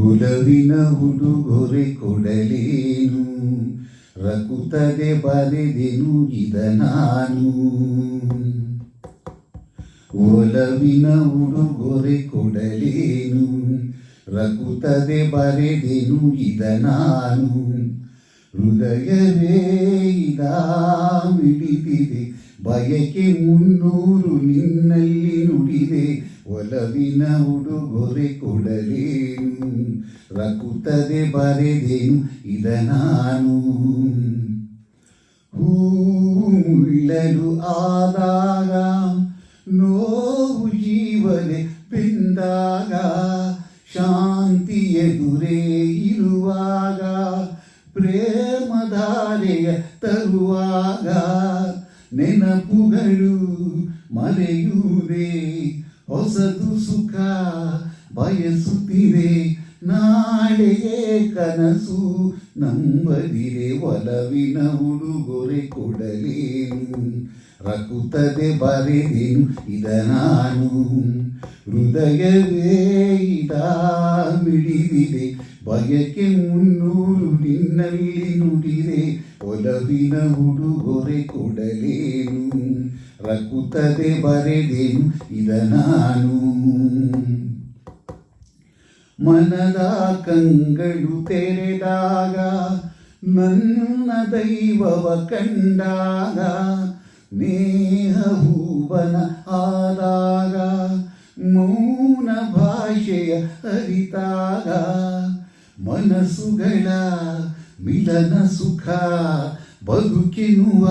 ಉಲವಿನ ಉಡುಗೊರೆ ಕೊಡಲೇನು, ರಕುತ್ತದೆ ಬರೆದೆನು ಇದ ನಾನು. ಒಲವಿನ ಉಡುಗೊರೆ ಕೊಡಲೇನು, ರಕುತ್ತದೆ ಬರೆದೆನು ಇದ ನಾನು. ಹೃದಯವೇ ಇದಾ ಮಿಡಿದಿದೆ, ಬಯಕೆ 300 ನಿನ್ನಲ್ಲಿ ನುಡಿದೆ. ಒಲವಿನ ಉಡುಗೊರೆ ಕೊಡಲೇನು, ರಕುತ್ತದೆ ಬರೆದೆನು ಇದ ನಾನು. ಹೂಳಲು ಆದಾಗ, ನೋವು ಜೀವನೆ ಬೆಂದಾಗ, ಶಾಂತಿ ಎದುರೇ ಇರುವಾಗ, ಪ್ರೇಮಧಾರೆಯ ತರುವಾಗ, ನೆನಪುಗಳು ಮರೆಯುವುದೇ, ಹೊಸದು ಸುಖ ಬಯಸುತ್ತಿದೆ, ನಾಳೆಯೇ ಕನಸು ನಂಬದಿರೆ. ಒಲವಿನ ಉಡುಗೊರೆ ಕೊಡಲೇನು, ರಕುತ್ತದೆ ಬರೆದೆನು ಇದ ನಾನು. ಹೃದಯವೇ ಇದಾ ಮಿಡಿದಿದೆ, ಬಯಕೆ 300 ನಿನ್ನಲ್ಲಿ ನುಡಿದೆ. ಒಲವಿನ ಉಡುಗೊರೆ ಕೊಡಲೇನು, ರಕುತ್ತದೆ ಬರೆದೆನು ಇದ ನಾನು. ಮನದ ಕಂಗಳು ತೆರೆದಾಗ, ನನ್ನ ದೈವವ ಕಂಡಾಗ, ನೇಹ ಹೂವನ ಆದಾಗ, ಮೌನ ಭಾಷೆಯ ಅರಿತಾಗ, ಮನಸ್ಸುಗಳ ಮಿಲನ ಸುಖ, ಬದುಕಿನುವ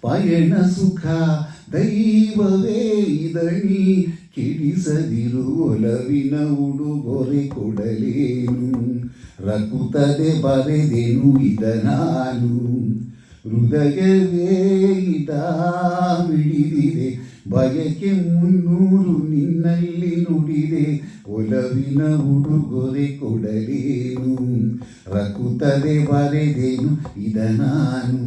ಪಯಣ ಸುಖ. ದೈವವೇ ಇದನಿ ಕೆಡಿಸದಿರು, ಒಲವಿನ ಉಡುಗೊರೆ ಕೊಡಲೇನು, ರಕುತ್ತದೆ ಬರೆದೆನು ಇದ ನಾನು. ಹೃದಯವೇ ಇದಾ ಮಿಡಿದಿದೆ, ಬಯಕೆ 300 ನಿನ್ನಲ್ಲಿ ನುಡಿದೆ. ಒಲವಿನ ಉಡುಗೊರೆ ಕೊಡಲೇನು, ರಕುತ್ತದೆ ಬರೆದೆನು ಇದ ನಾನು.